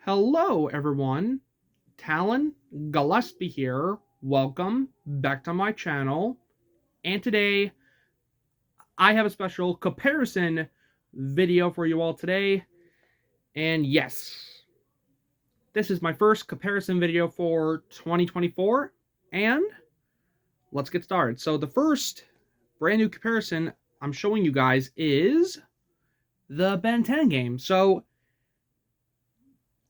Hello, everyone. Talon Gillespie here. Welcome back to my channel. And today, I have a special comparison video for you all today. And yes, this is my first comparison video for 2024. And let's get started. So the first brand new comparison I'm showing you guys is the Ben 10 game. So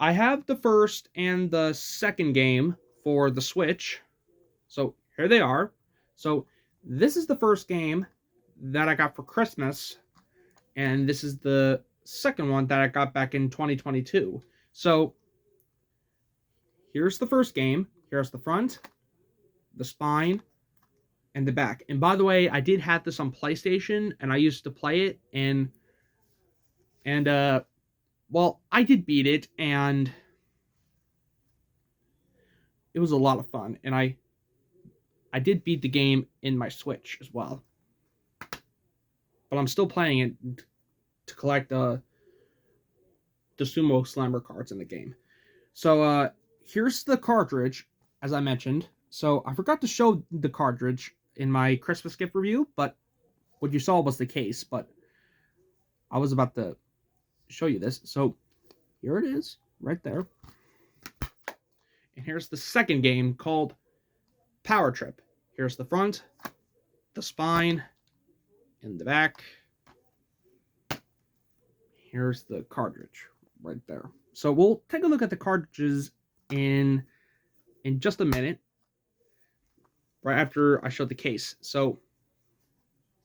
I have the first and the second game for the Switch. So here they are. So this is the first game that I got for Christmas, and this is the second one that I got back in 2022. So here's the first game. Here's the front, the spine, and the back. And by the way, I did have this on PlayStation, and I used to play it, and well, I did beat it, and it was a lot of fun. And I did beat the game in my Switch as well. But I'm still playing it to collect the Sumo Slammer cards in the game. So here's the cartridge, as I mentioned. So I forgot to show the cartridge in my Christmas gift review, but what you saw was the case. But I was about to show you this. So here it is, right there. And here's the second game called Power Trip. Here's the front, the spine, and the back. Here's the cartridge right there. So we'll take a look at the cartridges in just a minute, right after I show the case. So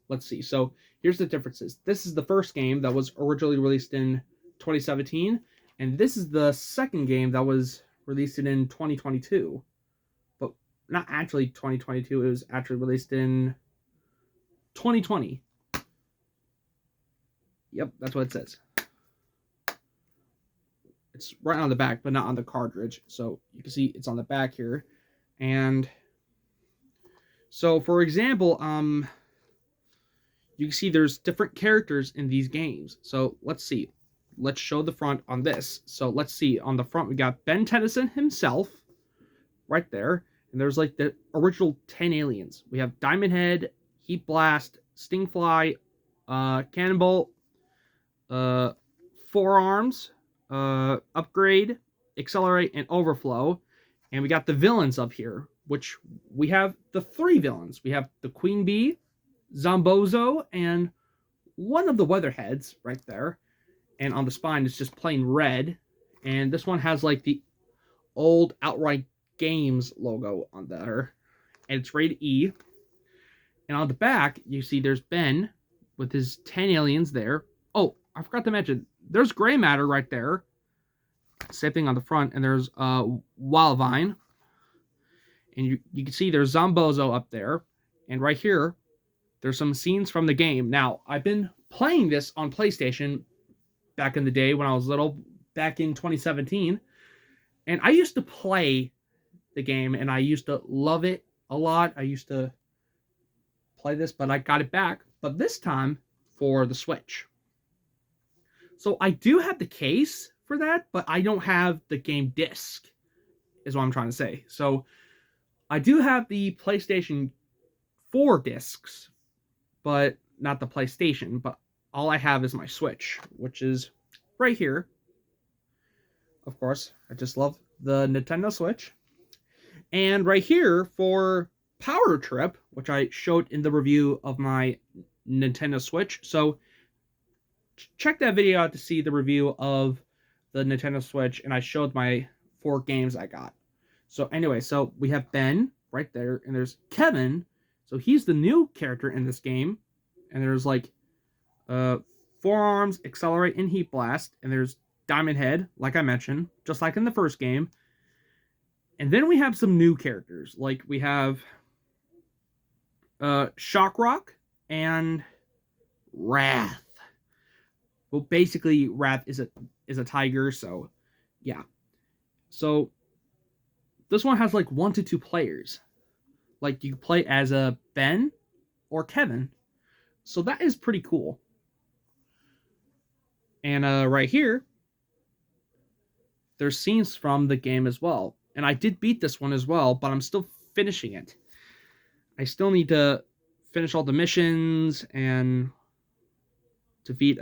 let's see. So here's the differences. This is the first game that was originally released in 2017, and this is the second game that was released in 2022. But not actually 2022, it was actually released in 2020. Yep, that's what it says. It's right on the back, but not on the cartridge. So you can see it's on the back here. And so, for example, you can see there's different characters in these games. So let's see. Let's show the front on this. So let's see. On the front, we got Ben Tennyson himself right there. And there's like the original 10 aliens. We have Diamond Head, Heat Blast, Stingfly, Cannonball, Forearms, Upgrade, Accelerate, and Overflow. And we got the villains up here, which we have the three villains. We have the Queen Bee, Zombozo, and one of the Weatherheads right there. And on the spine, it's just plain red. And this one has like the old Outright Games logo on there. And it's rated E. And on the back, you see there's Ben with his 10 aliens there. Oh, I forgot to mention, there's Gray Matter right there. Same thing on the front. And there's Wildvine. And you can see there's Zombozo up there. And right here, there's some scenes from the game. Now, I've been playing this on PlayStation back in the day when I was little, back in 2017. And I used to play the game, and I used to love it a lot. I used to play this, but I got it back. But this time for the Switch. So I do have the case for that, but I don't have the game disc, is what I'm trying to say. So I do have the PlayStation 4 discs, but not the PlayStation. But all I have is my Switch, which is right here. Of course, I just love the Nintendo Switch. And right here for Power Trip, which I showed in the review of my Nintendo Switch. So check that video out to see the review of the Nintendo Switch, and I showed my 4 games I got. So anyway, so we have Ben right there, and there's Kevin. So he's the new character in this game. And there's like Forearms, Accelerate, and Heat Blast. And there's Diamond Head, like I mentioned, just like in the first game. And then we have some new characters. Like we have Shock Rock and Wrath. Well, basically, Wrath is a tiger, so yeah. So this one has like 1 to 2 players. Like you play as a Ben or Kevin. So that is pretty cool. And right here, there's scenes from the game as well. And I did beat this one as well, but I'm still finishing it. I still need to finish all the missions and defeat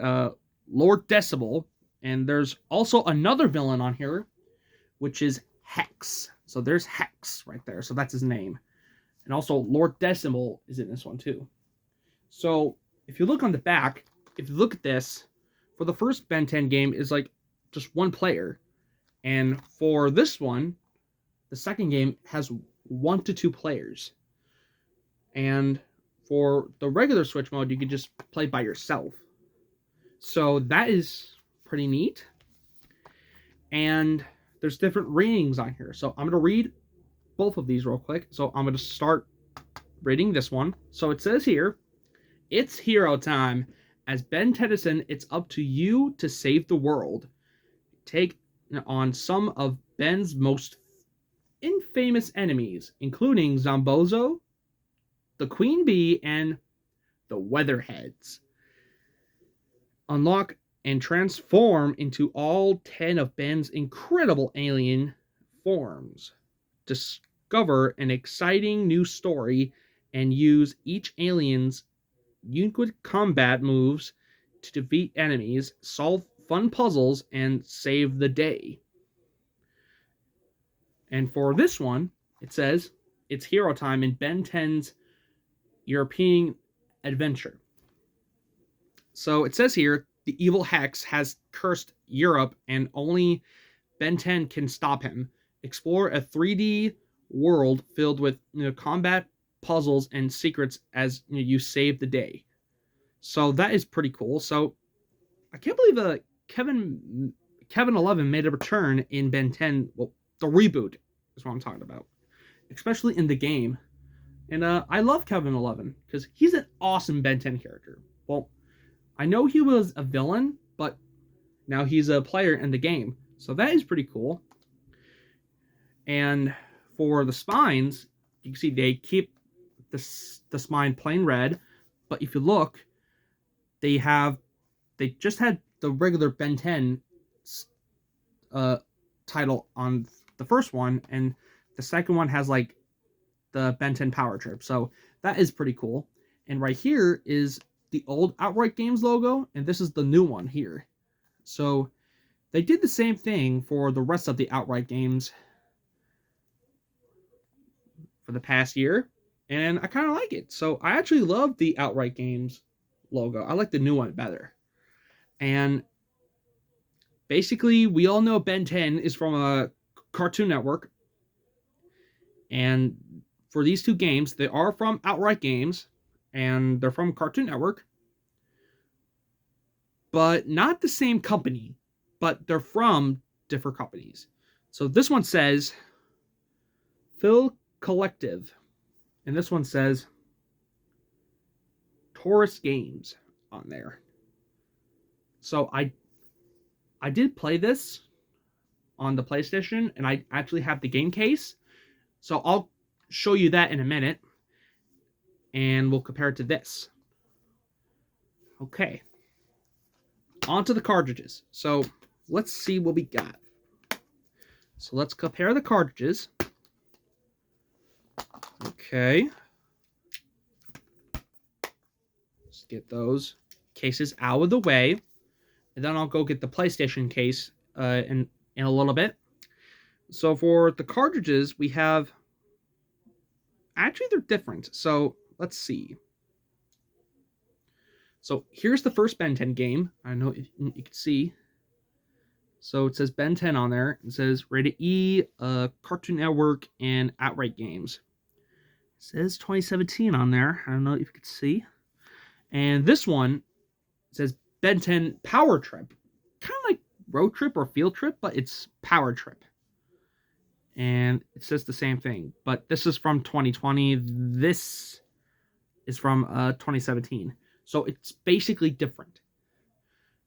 Lord Decibel. And there's also another villain on here, which is Hex. So there's Hex right there. So that's his name. And also Lord Decibel is in this one too. So if you look on the back, if you look at this, for the first Ben 10 game is like just one player. And for this one, the second game has 1 to 2 players. And for the regular Switch mode, you can just play by yourself. So that is pretty neat. And there's different ratings on here. So I'm going to read both of these real quick. So I'm going to start reading this one. So it says here, it's hero time. As Ben Tennyson, it's up to you to save the world. Take on some of Ben's most infamous enemies, including Zombozo, the Queen Bee, and the Weatherheads. Unlock and transform into all 10 of Ben's incredible alien forms. Discover an exciting new story and use each alien's unique combat moves to defeat enemies, solve fun puzzles, and save the day. And for this one, it says, it's hero time in Ben 10's European adventure. So it says here, the evil Hex has cursed Europe and only Ben 10 can stop him. Explore a 3D world filled with combat, puzzles, and secrets as you save the day. So that is pretty cool. So I can't believe Kevin 11 made a return in Ben 10. Well, the reboot is what I'm talking about, especially in the game. And I love Kevin 11 because he's an awesome Ben 10 character. Well, I know he was a villain, but now he's a player in the game. So that is pretty cool. And for the spines, you can see they keep the spine plain red. But if you look, they just had the regular Ben 10 title on the first one. And the second one has like the Ben 10 Power Trip. So that is pretty cool. And right here is the old Outright Games logo, and this is the new one here. So they did the same thing for the rest of the Outright Games for the past year, and I kind of like it. So I actually love the Outright Games logo. I like the new one better. And basically, we all know Ben 10 is from a Cartoon Network, and for these two games, they are from Outright Games, and they're from Cartoon Network, but not the same company, but they're from different companies. So this one says Phil Collective, and this one says Taurus Games on there. So I did play this on the PlayStation, and I actually have the game case, so I'll show you that in a minute. And we'll compare it to this. Okay. On to the cartridges. So let's see what we got. So let's compare the cartridges. Okay. Let's get those cases out of the way. And then I'll go get the PlayStation case in a little bit. So for the cartridges, we have... Actually, they're different. So let's see. So here's the first Ben 10 game. I don't know if you can see. So it says Ben 10 on there. It says Rated E, Cartoon Network, and Outright Games. It says 2017 on there. I don't know if you can see. And this one says Ben 10 Power Trip. Kind of like Road Trip or Field Trip, but it's Power Trip. And it says the same thing. But this is from 2020. This is from 2017. So it's basically different.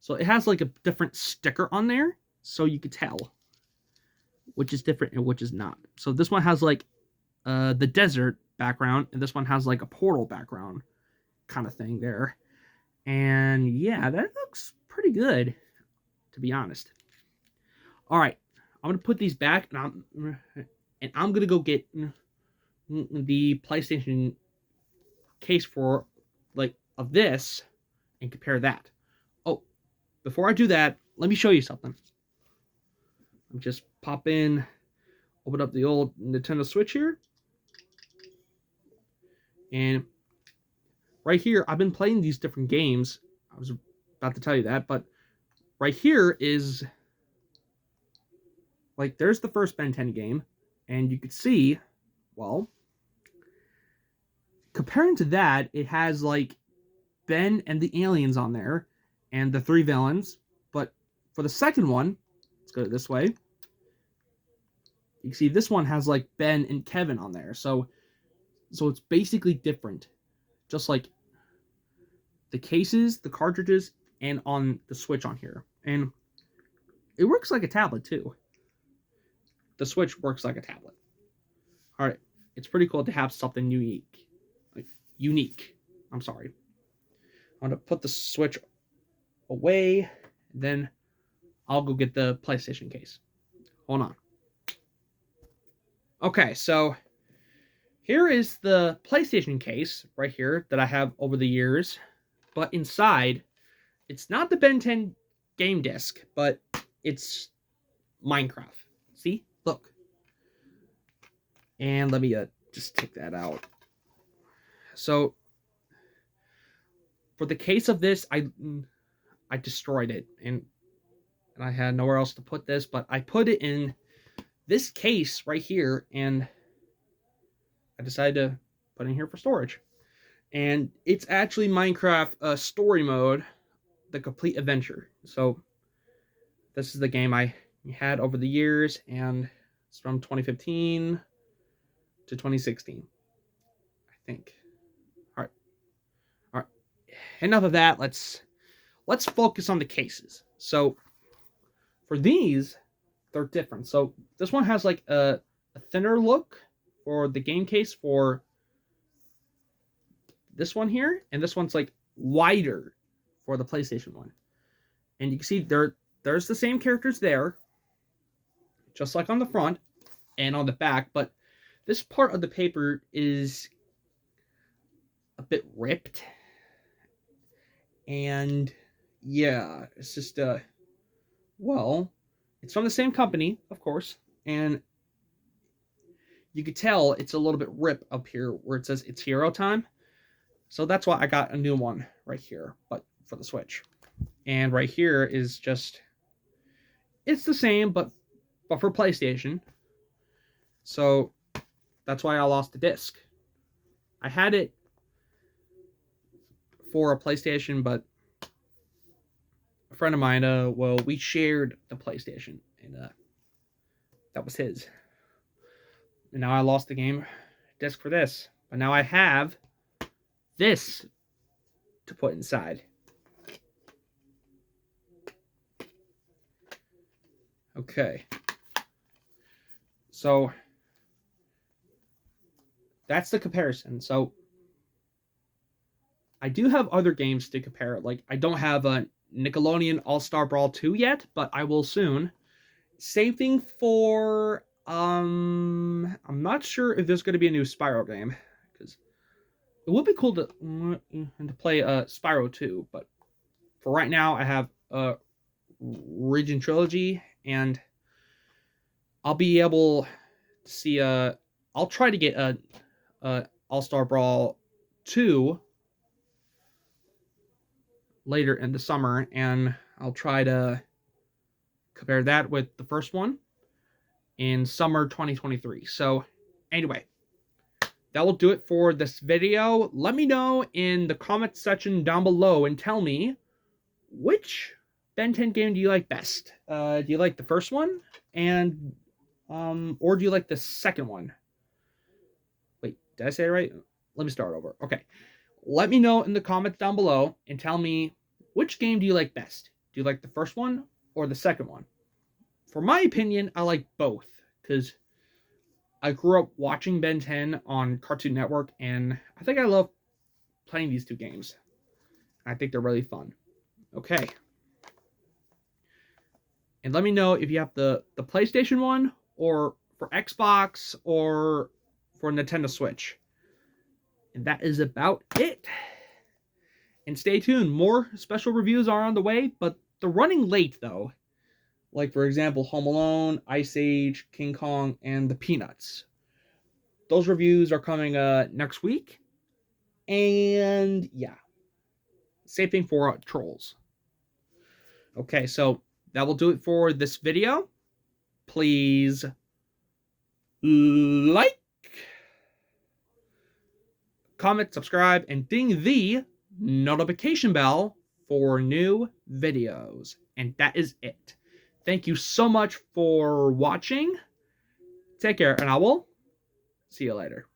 So it has like a different sticker on there, so you could tell which is different and which is not. So this one has like the desert background, and this one has like a portal background kind of thing there. And yeah, that looks pretty good, to be honest. All right, I'm gonna put these back, and I'm gonna go get the PlayStation case for of this and compare that. Oh, before I do that, let me show you something. I'm just pop in, open up the old Nintendo Switch here, and right here I've been playing these different games. I was about to tell you that, but right here is there's the first Ben 10 game, and you could see, well, comparing to that, it has Ben and the aliens on there, and the 3 villains. But for the second one, let's go this way. You can see this one has Ben and Kevin on there, so it's basically different, just like the cases, the cartridges, and on the Switch on here, and it works like a tablet too. The Switch works like a tablet. All right, it's pretty cool to have something unique. I'm sorry. I'm gonna put the Switch away, and then I'll go get the PlayStation case. Hold on. Okay, so here is the PlayStation case right here that I have over the years, but inside, it's not the Ben 10 game disc, but it's Minecraft. See? Look. And let me just take that out. So, for the case of this, I destroyed it, and I had nowhere else to put this, but I put it in this case right here, and I decided to put it in here for storage. And it's actually Minecraft story mode, the complete adventure. So this is the game I had over the years, and it's from 2015 to 2016, I think. All right. Enough of that. Let's focus on the cases. So for these, they're different. So this one has a thinner look for the game case for this one here, and this one's wider for the PlayStation one. And you can see there's the same characters there, just like on the front and on the back, but this part of the paper is a bit ripped. And yeah, it's just well, it's from the same company, of course, and you could tell it's a little bit ripped up here where it says it's hero time. So that's why I got a new one right here, but for the Switch. And right here is just, it's the same, but for PlayStation. So that's why I lost the disc. I had it for a PlayStation, but a friend of mine, we shared the PlayStation, and that was his. And now I lost the game disc for this. But now I have this to put inside. Okay. So that's the comparison. So I do have other games to compare. I don't have a Nickelodeon All-Star Brawl 2 yet, but I will soon. Same thing for I'm not sure if there's going to be a new Spyro game, because it would be cool to play Spyro 2, but for right now I have Region Trilogy, and I'll be able to see I'll try to get a All-Star Brawl 2 later in the summer, and I'll try to compare that with the first one in summer 2023. So anyway, that will do it for this video. Let me know in the comment section down below and tell me, which Ben 10 game do you like best? Do you like the first one, and or do you like the second one? Wait, did I say it right? Let me start over. Okay, let me know in the comments down below and tell me, which game do you like best? Do you like the first one or the second one? For my opinion, I like both, because I grew up watching Ben 10 on Cartoon Network, and I think I love playing these two games. I think they're really fun. Okay. And let me know if you have the PlayStation one, or for Xbox, or for Nintendo Switch. And that is about it. And stay tuned, more special reviews are on the way, but they're running late though. Like, for example, Home Alone, Ice Age, King Kong, and the Peanuts. Those reviews are coming next week. And yeah, same thing for Trolls. Okay, so that will do it for this video. Please like, comment, subscribe, and ding the notification bell for new videos. And that is it. Thank you so much for watching. Take care, and I will see you later.